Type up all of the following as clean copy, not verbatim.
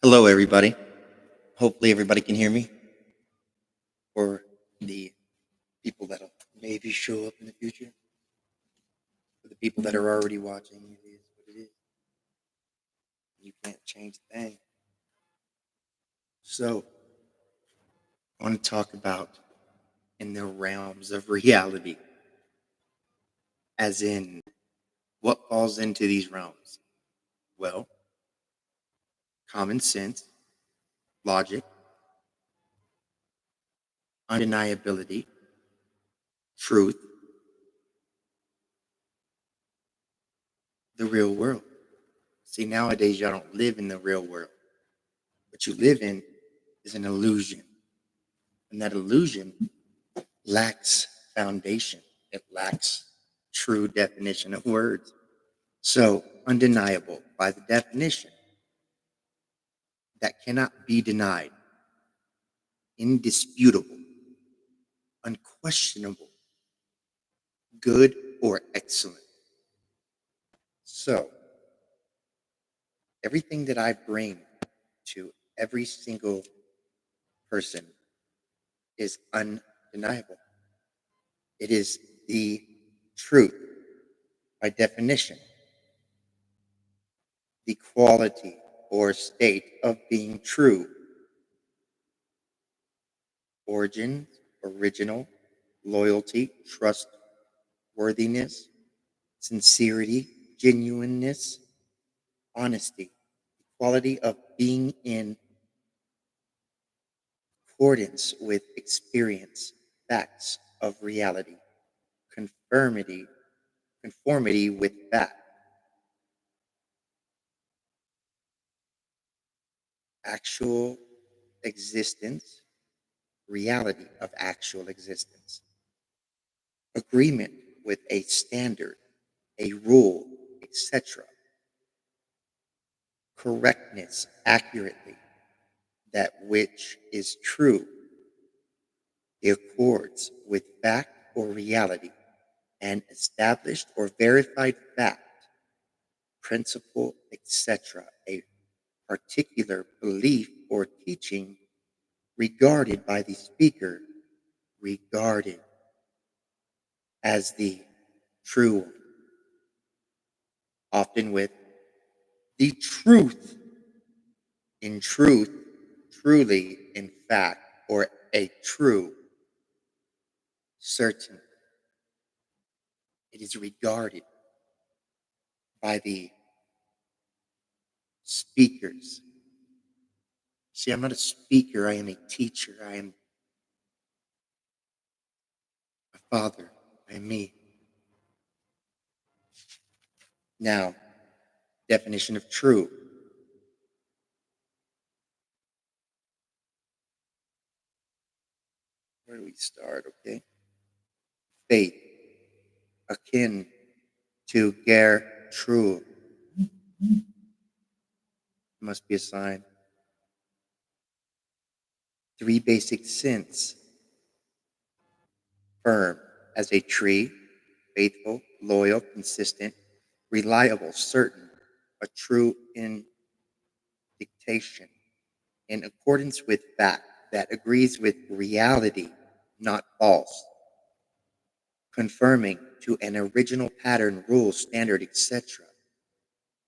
Hello, everybody. Hopefully, everybody can hear me. For the people that'll maybe show up in the future, for the people that are already watching, it is what it is. You can't change a thing. So, I want to talk about in the realms of reality, as in what falls into these realms. Well, common sense, logic, undeniability, truth, the real world. See, nowadays, y'all don't live in the real world. What you live in is an illusion. And that illusion lacks foundation. It lacks true definition of words. So, undeniable by the definition that cannot be denied, indisputable, unquestionable, good or excellent. So, everything that I bring to every single person is undeniable. It is the truth by definition, the quality or state of being true, origins, original, loyalty, trustworthiness, sincerity, genuineness, honesty, the quality of being in accordance with experience, facts of reality, conformity with fact, actual existence, reality of actual existence, agreement with a standard, a rule, etc., correctness accurately, that which is true, it accords with fact or reality, an established or verified fact, principle, etc., a particular belief or teaching regarded by the speaker, regarded as the true one, often with the truth, in truth, truly, in fact, or a true, certain. It is regarded by the speakers. See, I'm not a speaker, I am a teacher. I am a father. I am me. Now, definition of true. Where do we start? Okay. Faith, akin to ger true. Must be a sign. Three basic sense. Firm, as a tree, faithful, loyal, consistent, reliable, certain, a true indication, in accordance with fact, that agrees with reality, not false, confirming to an original pattern, rule, standard, etc.,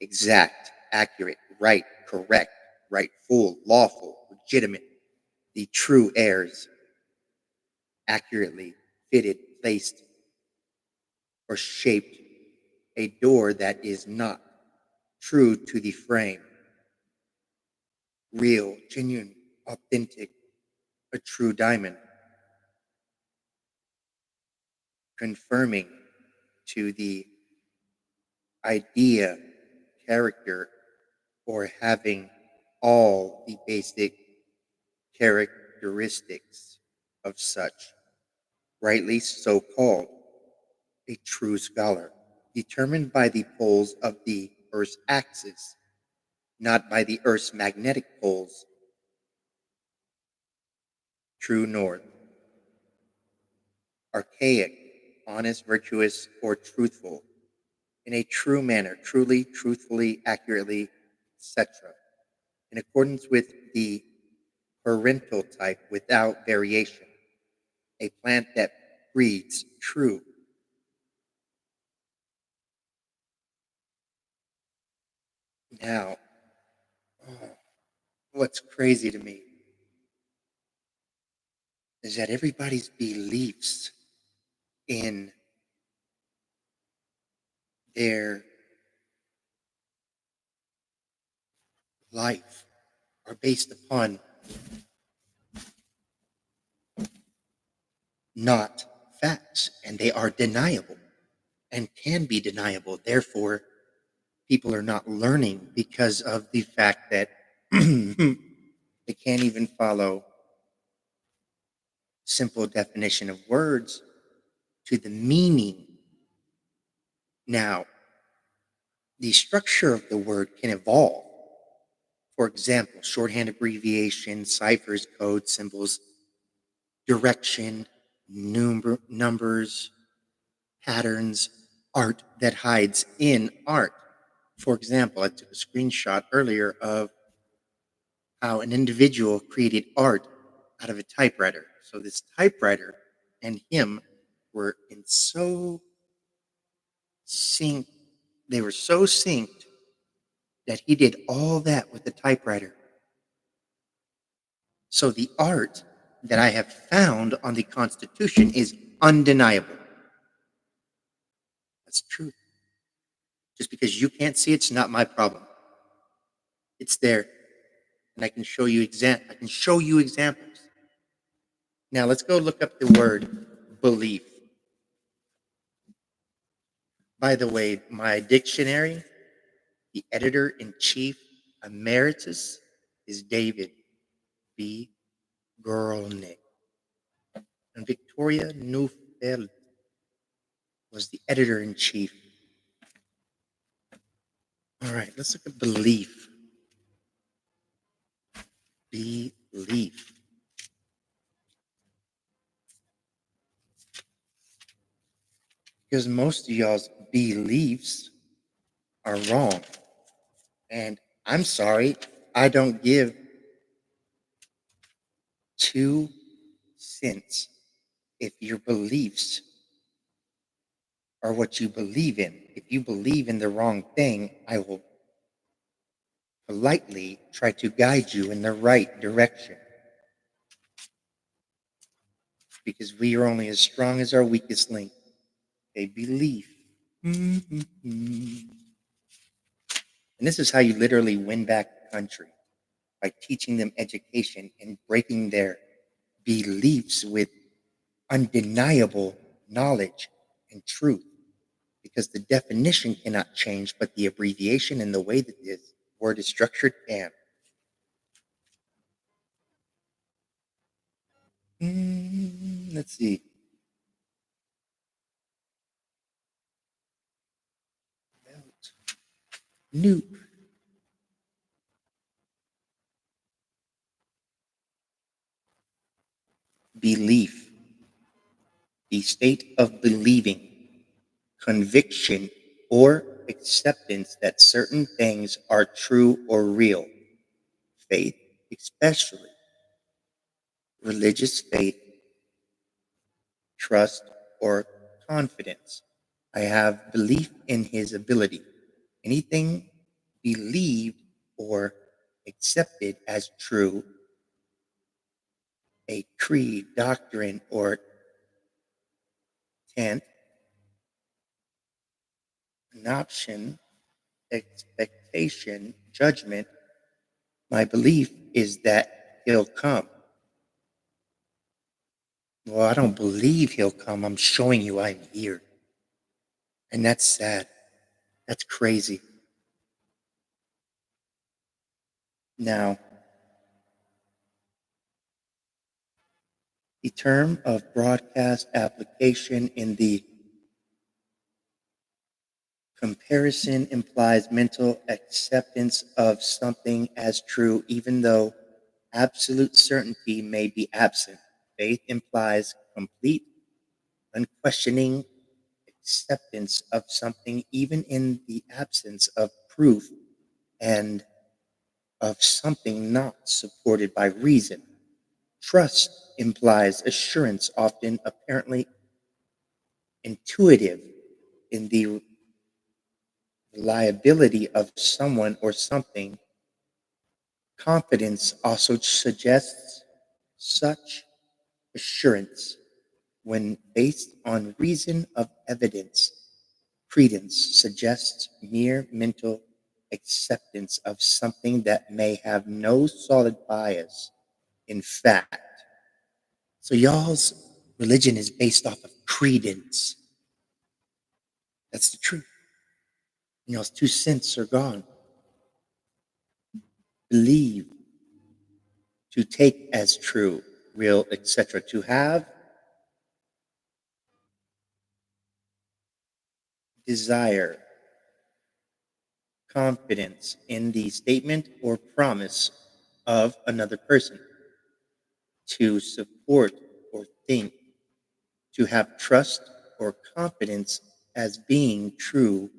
exact, accurate, right, correct, rightful, lawful, legitimate, the true heirs, accurately fitted, placed, or shaped, a door that is not true to the frame, real, genuine, authentic, a true diamond, confirming to the idea, character, or having all the basic characteristics of such, rightly so called, a true scholar, determined by the poles of the Earth's axis, not by the Earth's magnetic poles, true north, archaic, honest, virtuous, or truthful, in a true manner, truly, truthfully, accurately, etc. in accordance with the parental type without variation, a plant that breeds true. Now, oh, what's crazy to me is that everybody's beliefs in their life are based upon not facts, and they are deniable and can be deniable. Therefore, people are not learning because of the fact that they can't even follow simple definition of words to the meaning. Now, the structure of the word can evolve. For example, shorthand abbreviations, ciphers, codes, symbols, direction, numbers, patterns, art that hides in art. For example, I took a screenshot earlier of how an individual created art out of a typewriter. So this typewriter and him were in so synced, they were so synced that he did all that with the typewriter. So the art that I have found on the Constitution is undeniable. That's true. Just because you can't see it's not my problem. It's there, and I can show you examples. Now let's go look up the word belief. By the way, my dictionary, the editor in chief emeritus is David B. Guralnick, and Victoria Neufeld was the editor in chief. All right, let's look at belief. Belief. Because most of y'all's beliefs are wrong. And I'm sorry, I don't give 2 cents if your beliefs are what you believe in. If you believe in the wrong thing, I will politely try to guide you in the right direction. Because we are only as strong as our weakest link, a belief. And this is how you literally win back the country, by teaching them education and breaking their beliefs with undeniable knowledge and truth. Because the definition cannot change, but the abbreviation and the way that this word is structured can. Let's see. New belief, the state of believing, conviction, or acceptance that certain things are true or real. Faith, especially religious faith, trust, or confidence. I have belief in his ability. Anything believed or accepted as true, a creed, doctrine, or tent, an option, expectation, judgment. My belief is that he'll come. Well, I don't believe he'll come. I'm showing you I'm here. And that's sad. That's crazy. Now, the term of broadcast application in the comparison implies mental acceptance of something as true, even though absolute certainty may be absent. Faith implies complete, unquestioning acceptance of something, even in the absence of proof and of something not supported by reason. Trust implies assurance, often apparently intuitive, in the reliability of someone or something. Confidence also suggests such assurance when based on reason of evidence. Credence suggests mere mental acceptance of something that may have no solid bias in fact. So y'all's religion is based off of credence. That's the truth. Y'all's 2 cents are gone. Believe, to take as true, real, etc. To have desire, confidence in the statement or promise of another person. To support or think, to have trust or confidence as being true,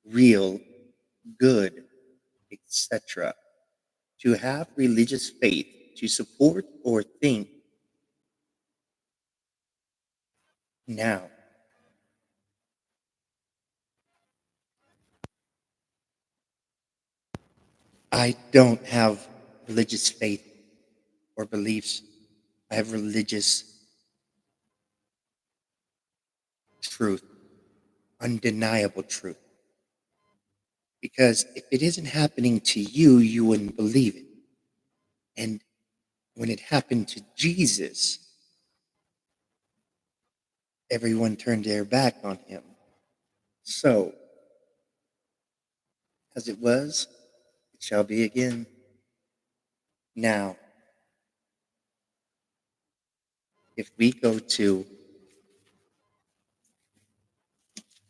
real, good, etc. To have religious faith, to support or think. Now, I don't have religious faith or beliefs. I have religious truth, undeniable truth. Because if it isn't happening to you, you wouldn't believe it. And when it happened to Jesus, everyone turned their back on him. So, as it was, it shall be again. Now, if we go to,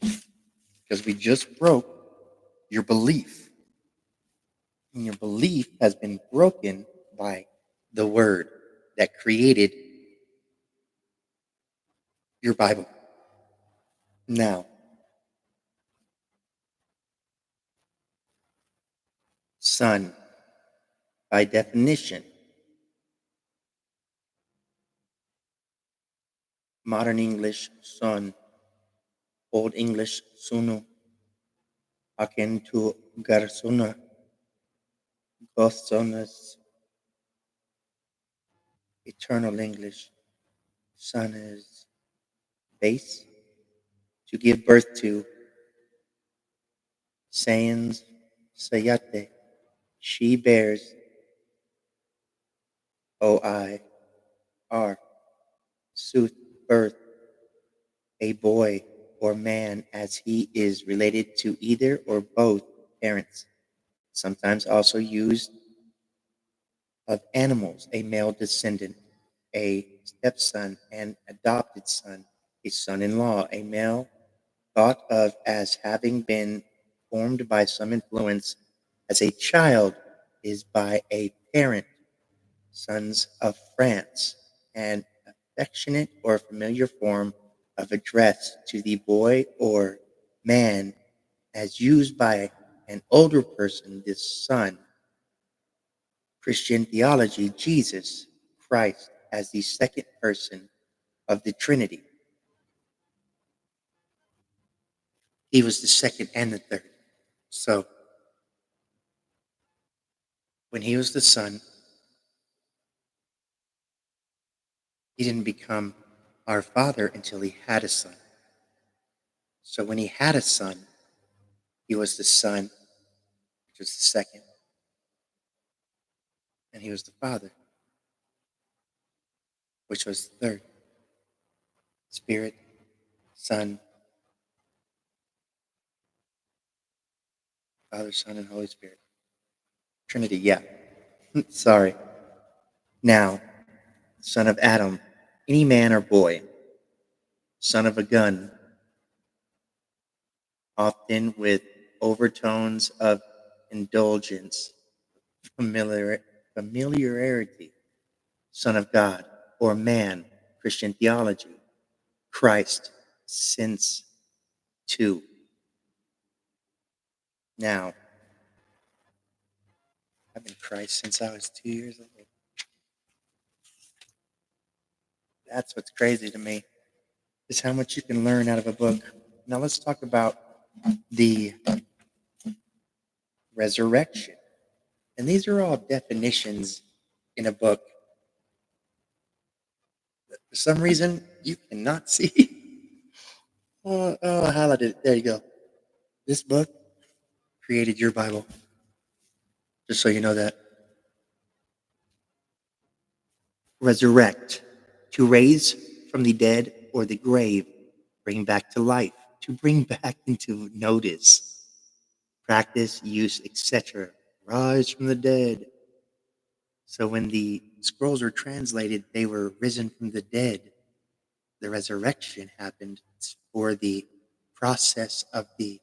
because we just broke your belief, and your belief has been broken by the word that created your Bible. Now, son, by definition, modern English, son, Old English, sunu, akin to garsuna, gossonas, eternal English, son is base, to give birth to, sayans, sayate, she bears, O-I-R, sooth, birth, a boy or man as he is related to either or both parents, sometimes also used of animals, a male descendant, a stepson, an adopted son, a son-in-law, a male thought of as having been formed by some influence as a child is by a parent, sons of France, an affectionate or familiar form of address to the boy or man as used by an older person, this son. Christian theology, Jesus Christ as the second person of the Trinity. He was the second and the third. So when he was the son, he didn't become our father until he had a son. So when he had a son, he was the son, which was the second, and he was the father, which was the third. Spirit, Son, Father, Son, and Holy Spirit. Trinity, yeah. Sorry. Now, son of Adam, any man or boy, son of a gun, often with overtones of indulgence, familiarity, son of God, or man, Christian theology, Christ, since two. Now, I've been Christ since I was 2 years old. That's what's crazy to me, is how much you can learn out of a book. Now let's talk about the resurrection. And these are all definitions in a book. For some reason, you cannot see. I highlighted it. There you go. This book created your Bible, just so you know that. Resurrect, to raise from the dead or the grave, bring back to life, to bring back into notice, practice, use, etc. Rise from the dead. So when the scrolls were translated, they were risen from the dead. The resurrection happened for the process of the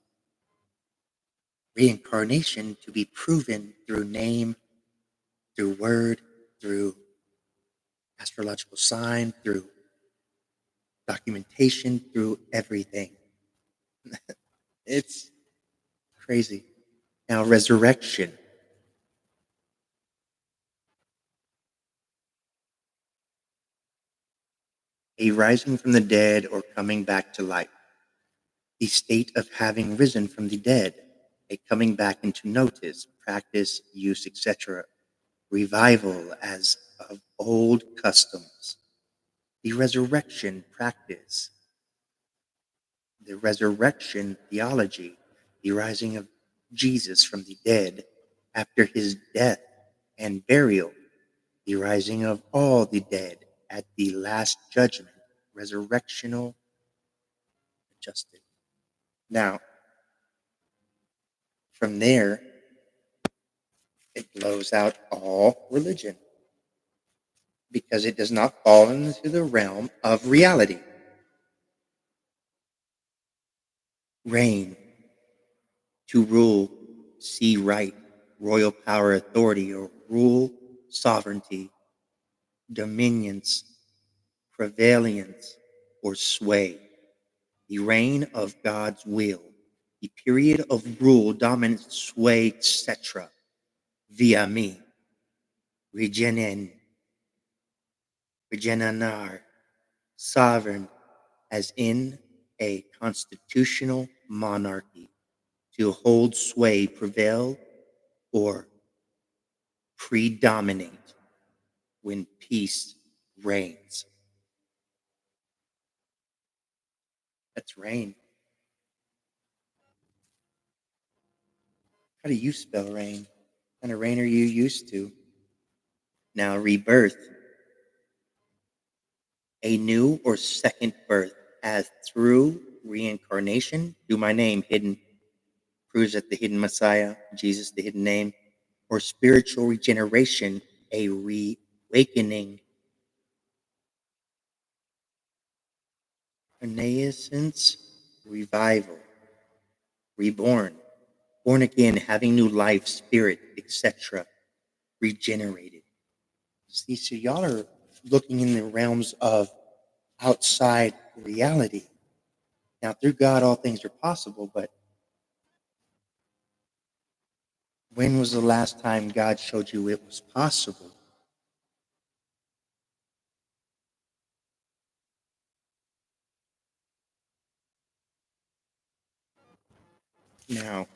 reincarnation to be proven through name, through word, through astrological sign, through documentation, through everything. It's crazy. Now, resurrection. A rising from the dead or coming back to life. The state of having risen from the dead. A coming back into notice, practice, use, etc. Revival as of old customs. The resurrection practice. The resurrection theology. The rising of Jesus from the dead after his death and burial, the rising of all the dead at the last judgment, resurrectional adjusted. Now, from there, it blows out all religion because it does not fall into the realm of reality. Reign, to rule, see right, royal power, authority, or rule, sovereignty, dominions, prevalence, or sway. The reign of God's will, the period of rule, dominance, sway, etc. Via me, regenerar, sovereign, as in a constitutional monarchy, to hold sway, prevail, or predominate when peace reigns. That's reign. How do you spell reign? What kind of reign are you used to? Now, rebirth, a new or second birth, as through reincarnation, through my name hidden, proves that the hidden Messiah, Jesus, the hidden name, or spiritual regeneration, a reawakening, renaissance, revival, reborn, born again, having new life, spirit, etc., regenerated. See, so y'all are looking in the realms of outside reality. Now, through God, all things are possible, but when was the last time God showed you it was possible? Now,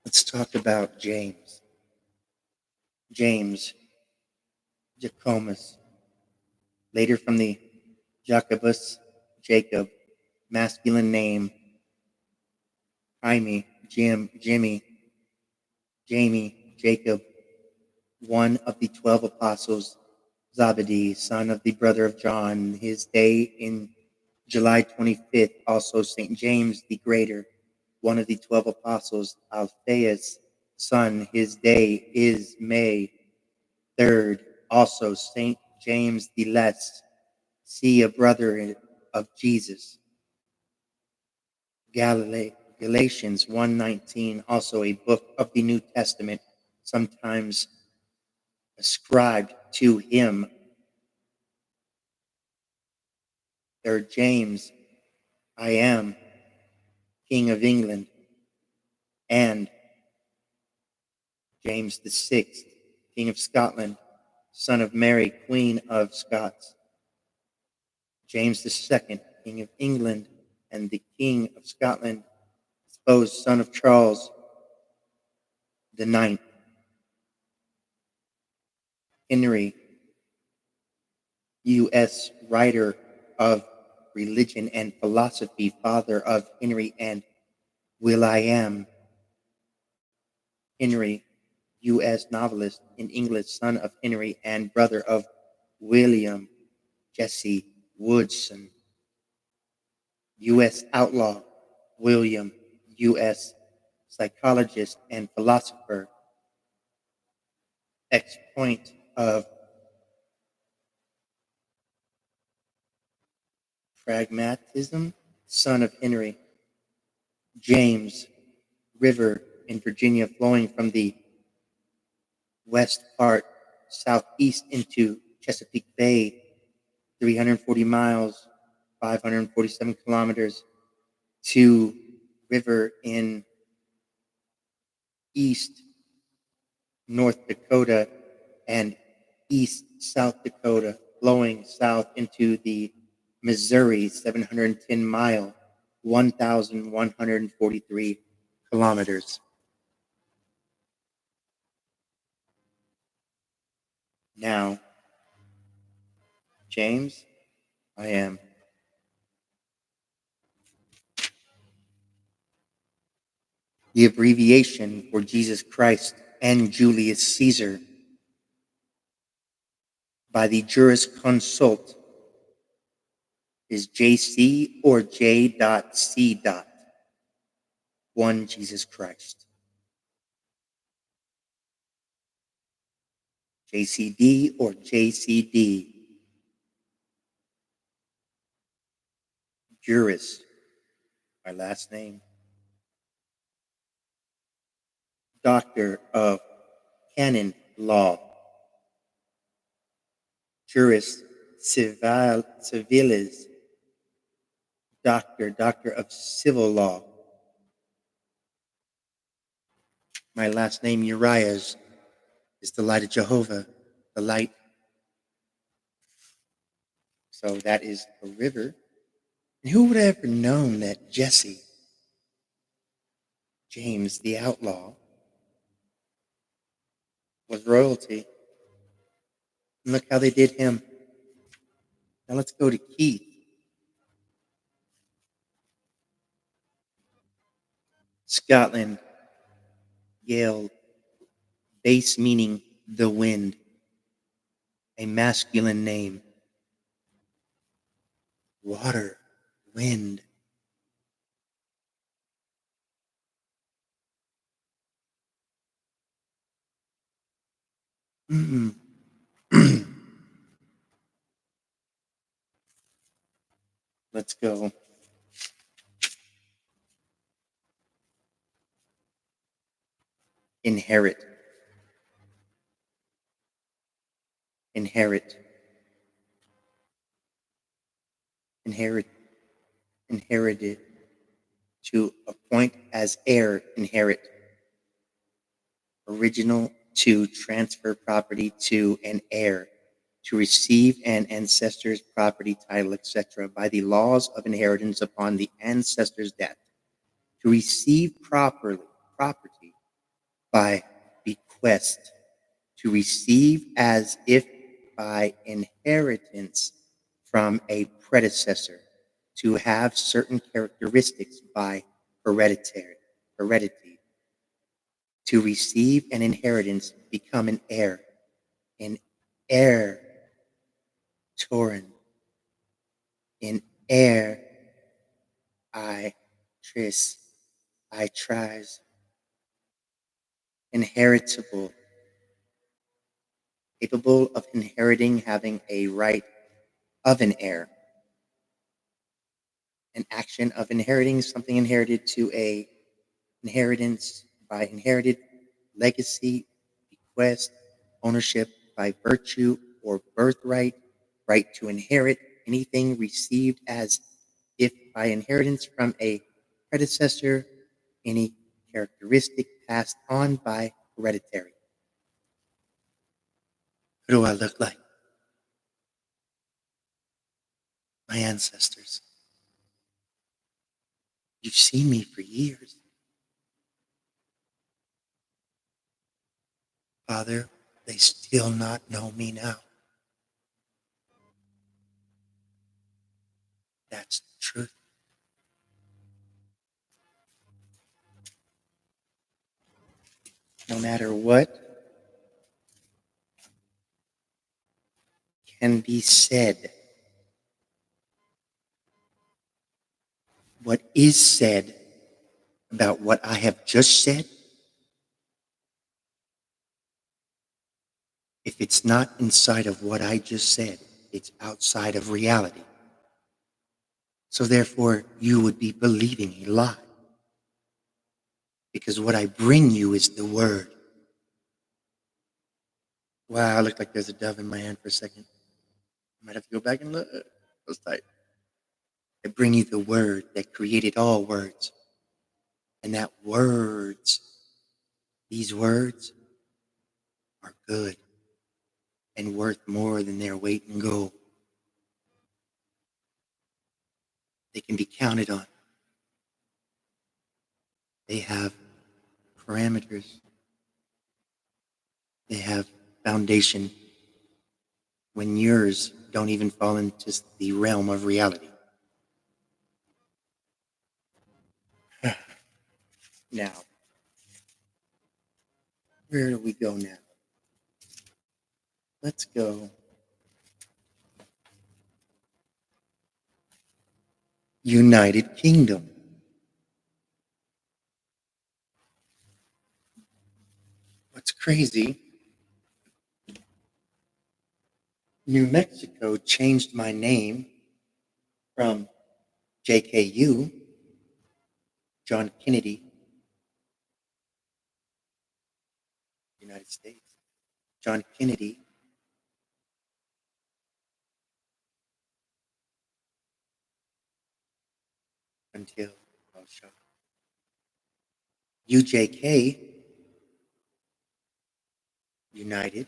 let's talk about James. James, Jacobus, later from the Jacobus, Jacob, masculine name, Jaime, Jimmy, Jamie, Jacob, one of the 12 apostles, Zebedee, son of the brother of John, his day in July 25th, also St. James the Greater, one of the 12 apostles, Alphaeus' son, his day is May 3rd, also St. James the Less, see a brother of Jesus, Galatians 1:19, also a book of the New Testament, sometimes ascribed to him. 3rd James, I am King of England, and James VI, King of Scotland, son of Mary, Queen of Scots. James II, King of England, and the King of Scotland, supposed son of Charles IX. Henry, U.S. writer of religion and philosophy, father of Henry and Will.i.am. Henry, U.S. novelist in English, son of Henry and brother of William Jesse Woodson. U.S. outlaw William, U.S. psychologist and philosopher. Ex-point of pragmatism, son of Henry. James River in Virginia, flowing from the west part southeast into Chesapeake Bay, 340 miles, 547 kilometers, to river in east North Dakota and east South Dakota, flowing south into the Missouri, 710 mile, 1,143 kilometers. Now, James, I am. The abbreviation for Jesus Christ and Julius Caesar by the jurisconsult is JC or J.C. One Jesus Christ. JCD or JCD. Juris, my last name. Doctor of Canon Law. Juris Civilis. Doctor of Civil Law. My last name, Urias, is the light of Jehovah, the light. So that is a river. And who would have ever known that Jesse, James the outlaw, was royalty? And look how they did him. Now let's go to Keith. Scotland, Gale, base meaning the wind, a masculine name. Water, wind. Let's go. Inherit. Inherit. Inherit. Inherited. To appoint as heir, inherit. Original, to transfer property to an heir, to receive an ancestor's property, title, etc., by the laws of inheritance upon the ancestor's death. To receive property by bequest. To receive as if by inheritance from a predecessor. To have certain characteristics by heredity. To receive an inheritance, become an heir. An heir, Torin. An heir, I tries. Inheritable, capable of inheriting, having a right of an heir. An action of inheriting, something inherited to a inheritance by inherited, legacy, bequest, ownership by virtue or birthright, right to inherit anything received as if by inheritance from a predecessor, any characteristic passed on by hereditary. What do I look like? My ancestors. You've seen me for years. Father, they still not know me now. That's the truth. No matter what can be said, what is said about what I have just said, if it's not inside of what I just said, it's outside of reality. So therefore, you would be believing a lie. Because what I bring you is the word. Wow, I look like there's a dove in my hand for a second. I might have to go back and look. That was tight. I bring you the word that created all words. And that words, these words, are good and worth more than their weight in gold. They can be counted on. They have parameters. They have foundation when yours don't even fall into the realm of reality. Now, where do we go now? Let's go United Kingdom. What's crazy, New Mexico changed my name from JKU, John Kennedy, United States, John Kennedy, until I was shot. UJK, United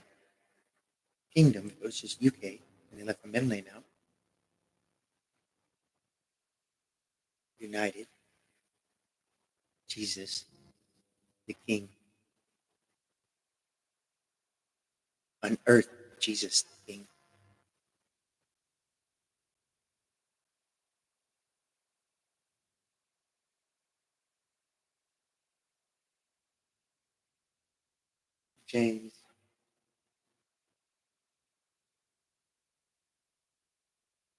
Kingdom, it was just UK, and they left the middle name out. United, Jesus, the King. Unearthed Jesus, the King. James,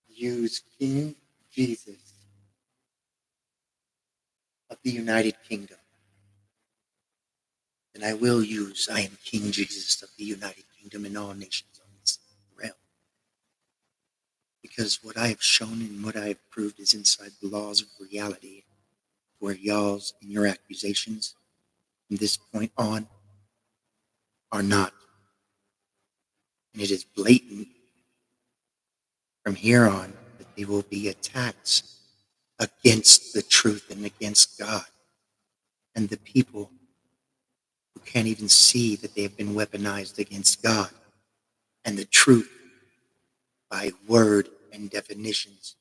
use King Jesus of the United Kingdom. And I will use, I am King Jesus of the United Kingdom and all nations on this realm. Because what I have shown and what I have proved is inside the laws of reality, where y'all's and your accusations from this point on are not. And it is blatant from here on that they will be attacks against the truth and against God. And the people who can't even see that they have been weaponized against God and the truth by word and definitions.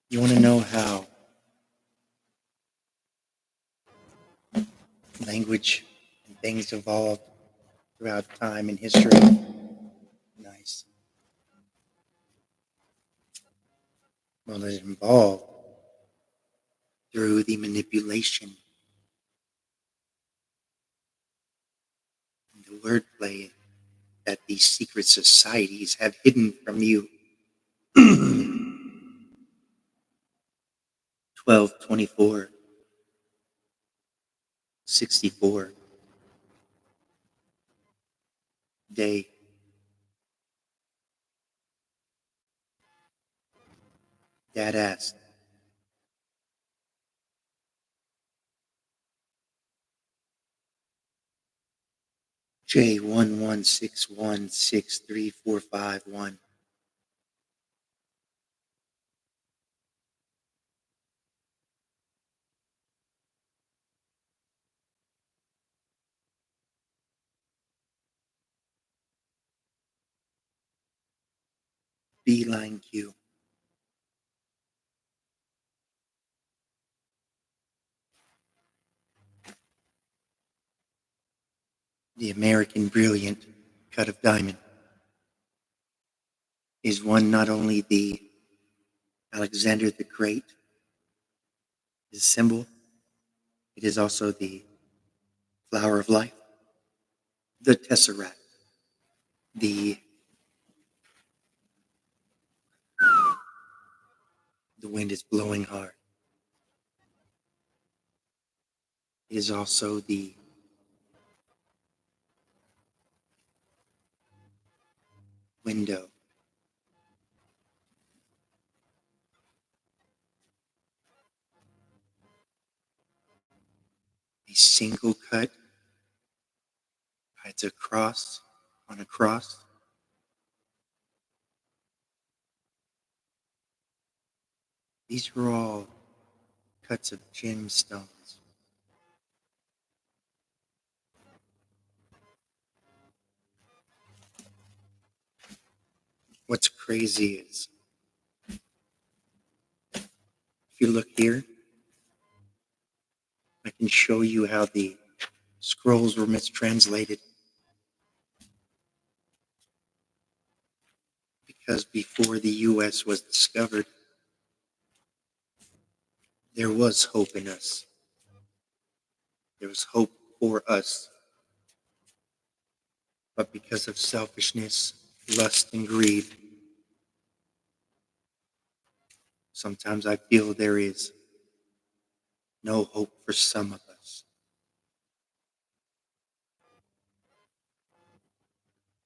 You want to know how language and things evolved throughout time and history? Nice. Well, it evolved through the manipulation and the wordplay that these secret societies have hidden from you. 12/24/64 day. Dad asked, J11616345 Beeline Q. The American brilliant cut of diamond is one not only the Alexander the Great is symbol, it is also the flower of life, the tesseract, the wind is blowing hard. It is also the window, a single cut hides a cross on a cross. These are all cuts of gemstones. What's crazy is if you look here, I can show you how the scrolls were mistranslated because before the US was discovered, there was hope in us. There was hope for us. But because of selfishness, lust, and greed, sometimes I feel there is no hope for some of us.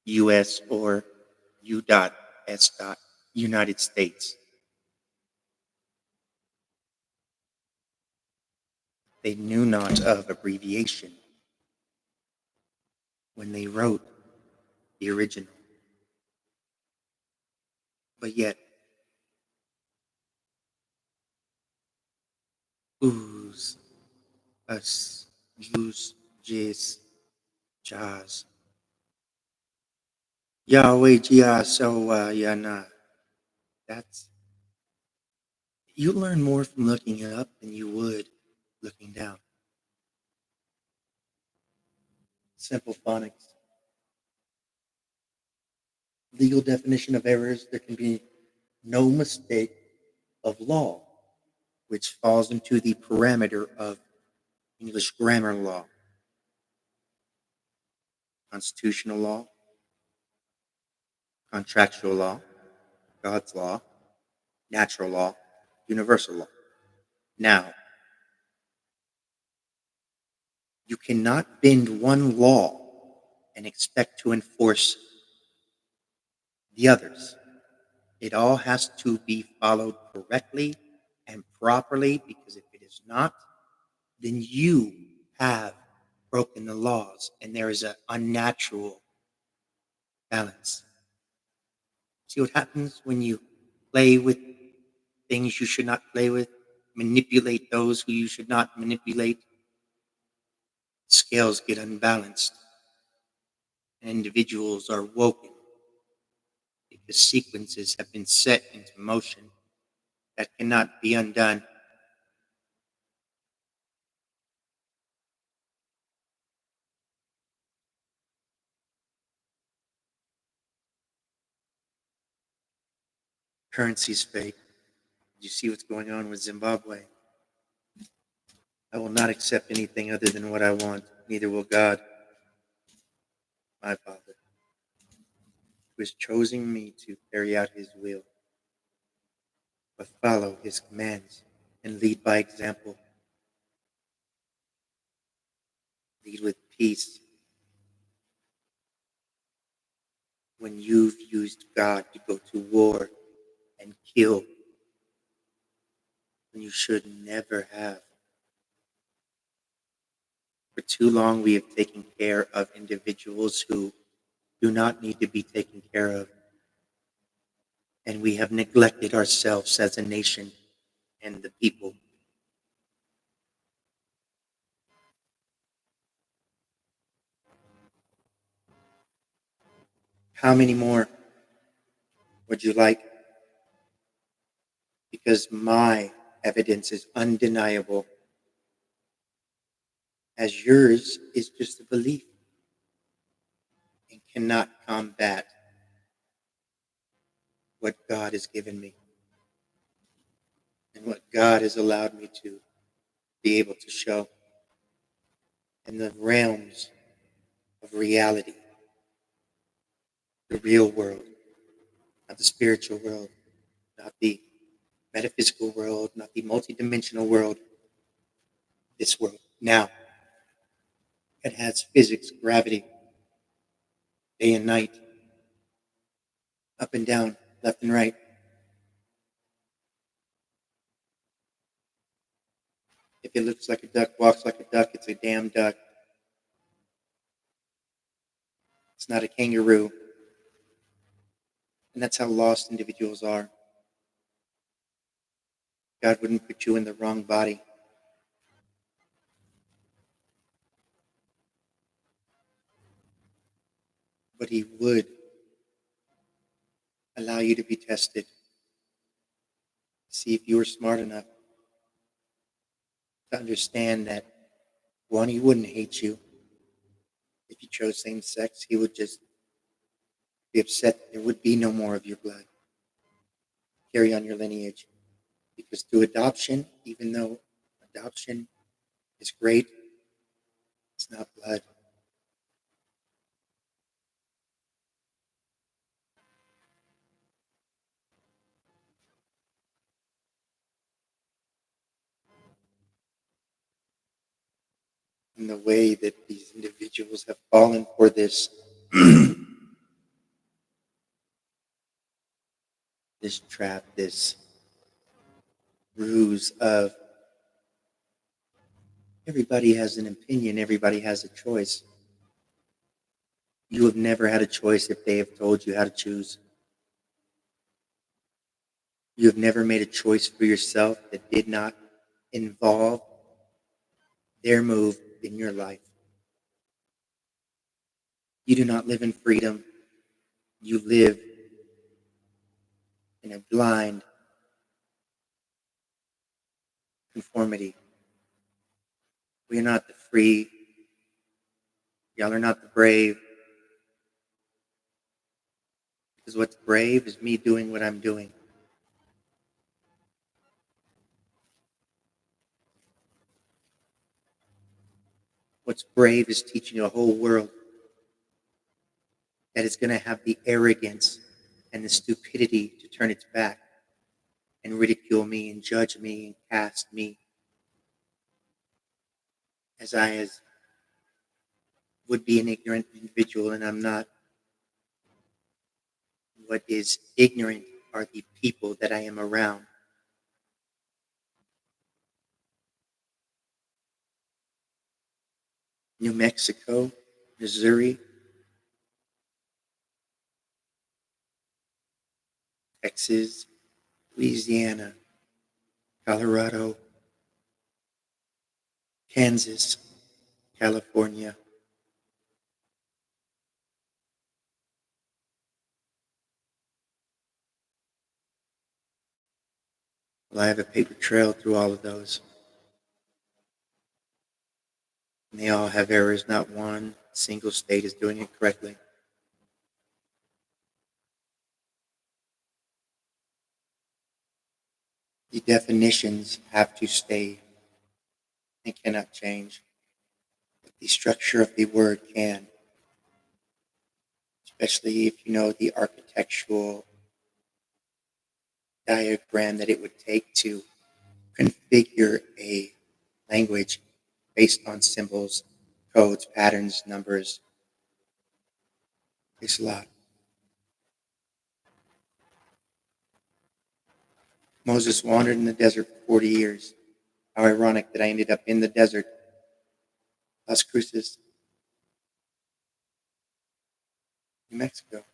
US or U.S. United States. They knew not of abbreviation when they wrote the original. But yet, ooze, us, use, jizz, jazz. Yahweh, Jia, Sawa, Yana. That's, you learn more from looking it up than you would looking down. Simple phonics. Legal definition of errors, there can be no mistake of law, which falls into the parameter of English grammar law, constitutional law, contractual law, God's law, natural law, universal law. Now, you cannot bend one law and expect to enforce the others. It all has to be followed correctly and properly, because if it is not, then you have broken the laws and there is an unnatural balance. See what happens when you play with things you should not play with, manipulate those who you should not manipulate? Scales get unbalanced and individuals are woken because sequences have been set into motion that cannot be undone. Currency's fake. You see what's going on with Zimbabwe? I will not accept anything other than what I want, neither will God, my Father, who has chosen me to carry out his will, but follow his commands and lead by example. Lead with peace. When you've used God to go to war and kill, when you should never have. For too long, we have taken care of individuals who do not need to be taken care of, and we have neglected ourselves as a nation and the people. How many more would you like? Because my evidence is undeniable, as yours is just a belief and cannot combat what God has given me and what God has allowed me to be able to show in the realms of reality, the real world, not the spiritual world, not the metaphysical world, not the multidimensional world, this world. Now, it has physics, gravity, day and night, up and down, left and right. If it looks like a duck, walks like a duck, it's a damn duck. It's not a kangaroo. And that's how lost individuals are. God wouldn't put you in the wrong body, but He would allow you to be tested, see if you were smart enough to understand that, one, He wouldn't hate you if you chose same sex. He would just be upset there would be no more of your blood. Carry on your lineage. Because through adoption, even though adoption is great, it's not blood. And the way that these individuals have fallen for this this trap, this ruse of everybody has an opinion, everybody has a choice. You have never had a choice if they have told you how to choose. You have never made a choice for yourself that did not involve their move in your life. You do not live in freedom. You live in a blind conformity. We are not the free. Y'all are not the brave. Because what's brave is me doing what I'm doing. What's brave is teaching a whole world that is going to have the arrogance and the stupidity to turn its back and ridicule me and judge me and cast me as would be an ignorant individual, and I'm not. What is ignorant are the people that I am around. New Mexico, Missouri, Texas, Louisiana, Colorado, Kansas, California. Well, I have a paper trail through all of those. And they all have errors. Not one single state is doing it correctly. The definitions have to stay and cannot change. But the structure of the word can, especially if you know the architectural diagram that it would take to configure a language based on symbols, codes, patterns, numbers. It's a lot. Moses wandered in the desert for 40 years. How ironic that I ended up in the desert Las Cruces, New Mexico.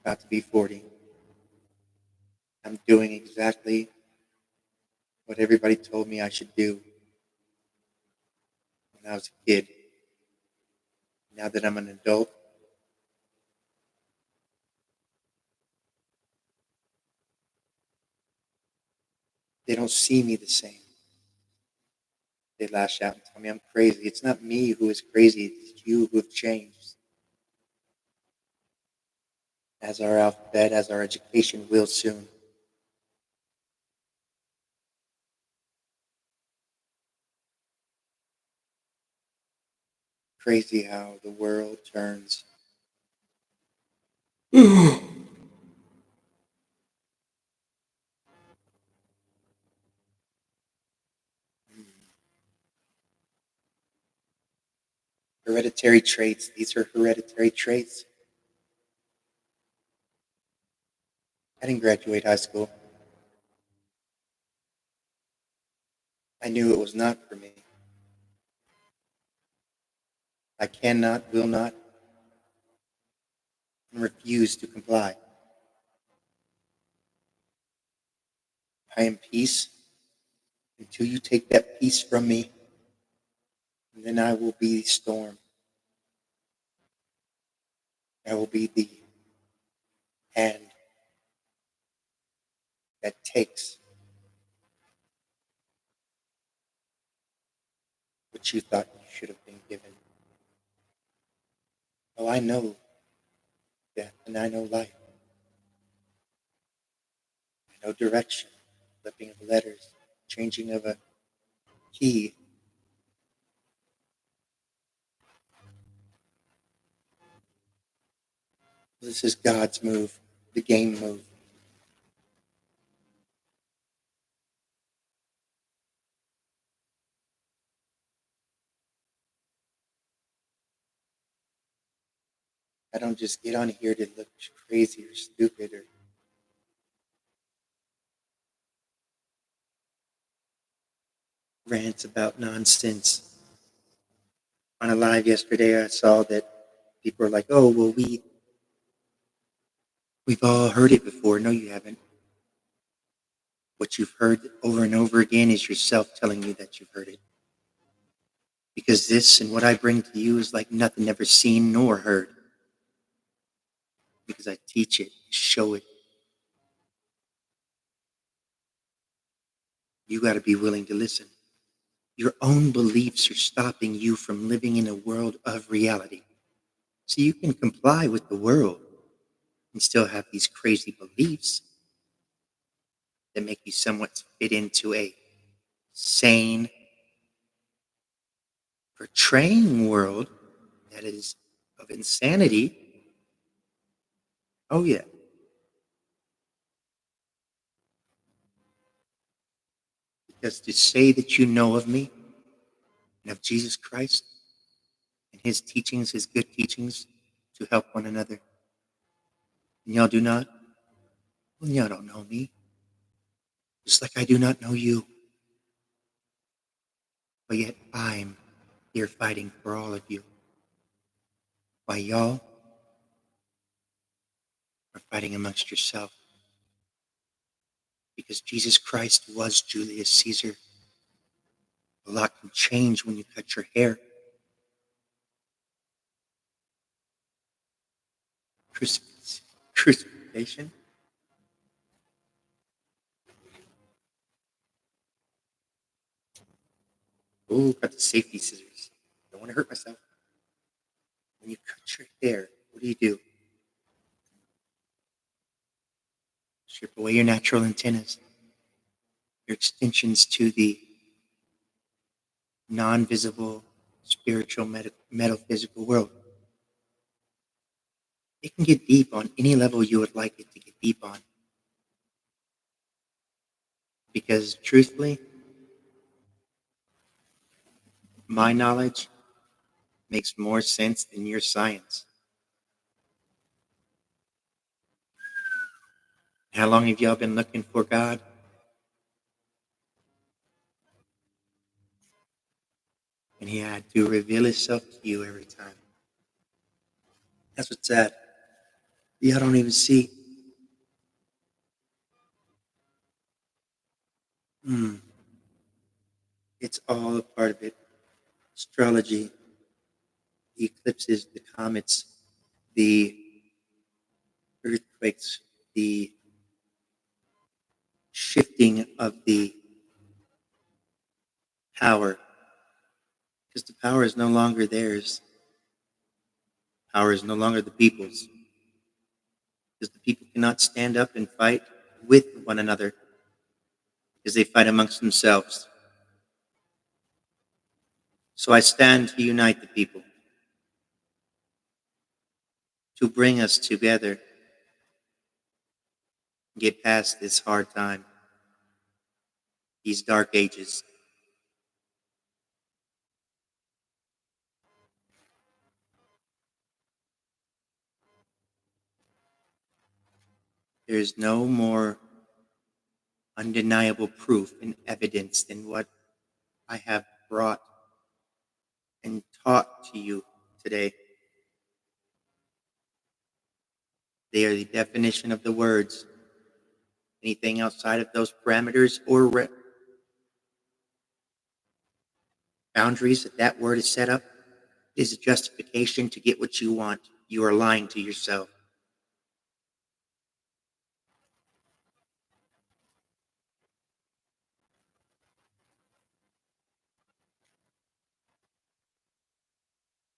About to be 40. I'm doing exactly what everybody told me I should do when I was a kid. Now that I'm an adult, they don't see me the same. They lash out and tell me I'm crazy. It's not me who is crazy, it's you who have changed. As our alphabet, as our education will soon. Crazy how the world turns. Hereditary traits. These are hereditary traits. I didn't graduate high school. I knew it was not for me. I cannot, will not, and refuse to comply. I am peace until you take that peace from me, and then I will be the storm. I will be the hand that takes what you thought you should have been given. Oh, I know death, and I know life. I know direction, flipping of letters, changing of a key. This is God's move, the game move. I don't just get on here to look crazy or stupid or rant about nonsense. On a live yesterday, I saw that people are like, "Oh, well, we've all heard it before." No, you haven't. What you've heard over and over again is yourself telling you that you've heard it. Because this and what I bring to you is like nothing ever seen nor heard. Because I teach it, show it. You got to be willing to listen. Your own beliefs are stopping you from living in a world of reality. So you can comply with the world and still have these crazy beliefs that make you somewhat fit into a sane, portraying world that is of insanity. Oh, yeah. Because to say that you know of me and of Jesus Christ and his teachings, his good teachings to help one another, and y'all do not, well, y'all don't know me. Just like I do not know you. But yet I'm here fighting for all of you. While y'all are fighting amongst yourself. Because Jesus Christ was Julius Caesar. A lot can change when you cut your hair. Crucifixion. Oh, got the safety scissors. Don't want to hurt myself. When you cut your hair, what do? Strip away your natural antennas, your extensions to the non-visible, spiritual, metaphysical world. It can get deep on any level you would like it to get deep on. Because truthfully, my knowledge makes more sense than your science. How long have y'all been looking for God? and he had to reveal himself to you every time. That's what's sad. Y'all don't even see. Mm, it's all a part of it. Astrology, the eclipses, the comets, the earthquakes, the shifting of the power, because the power is no longer theirs. Power is no longer the people's, because the people cannot stand up and fight with one another, because they fight amongst themselves. So I stand to unite the people, to bring us together, and get past this hard time, these dark ages. There is no more undeniable proof and evidence than what I have brought and taught to you today. They are the definition of the words. Anything outside of those parameters or boundaries that word is set up is a justification to get what you want. You are lying to yourself.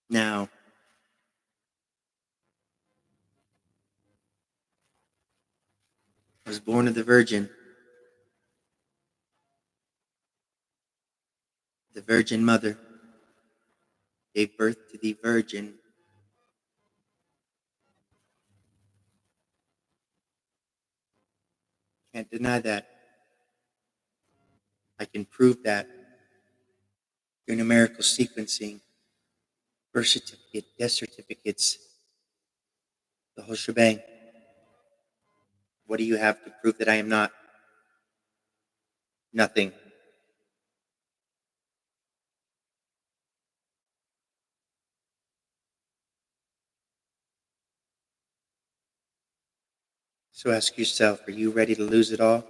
Now, I was born of the Virgin. The Virgin Mother gave birth to the Virgin. Can't deny that. I can prove that through numerical sequencing, birth certificate, death certificates, the whole shebang. What do you have to prove that I am not? Nothing. So ask yourself, are you ready to lose it all?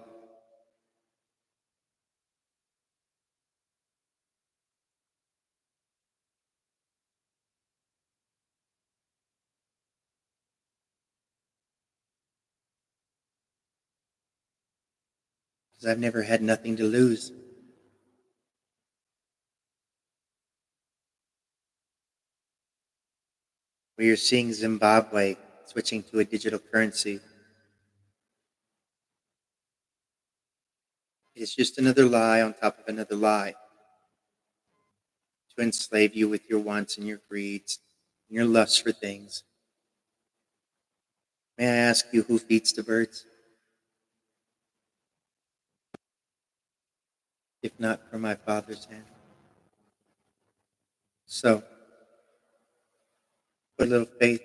Because I've never had nothing to lose. We are seeing Zimbabwe switching to a digital currency. It's just another lie on top of another lie to enslave you with your wants and your greeds and your lusts for things. May I ask you who feeds the birds? If not from my Father's hand. So, put a little faith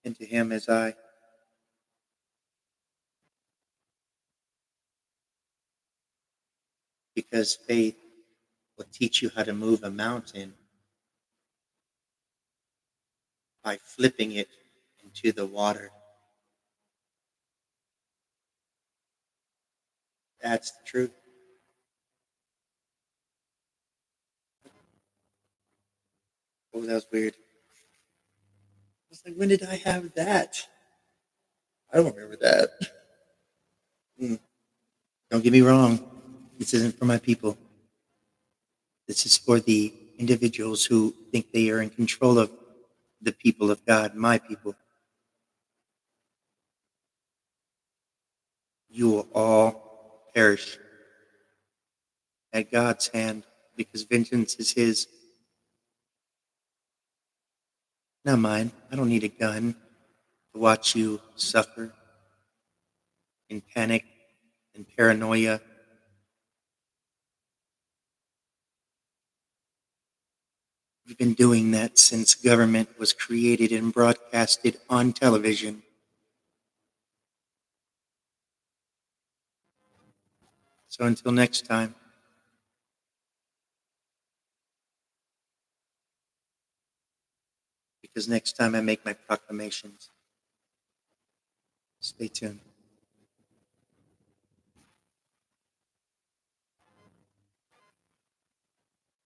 into Him as I, because faith will teach you how to move a mountain by flipping it into the water. That's the truth. Oh, that was weird. I was like, when did I have that? I don't remember that. Mm. Don't get me wrong. This isn't for my people. This is for the individuals who think they are in control of the people of God, my people. You will all perish at God's hand because vengeance is His, not mine. I don't need a gun to watch you suffer in panic and paranoia. We've been doing that since government was created and broadcasted on television. So until next time, because next time I make my proclamations, stay tuned.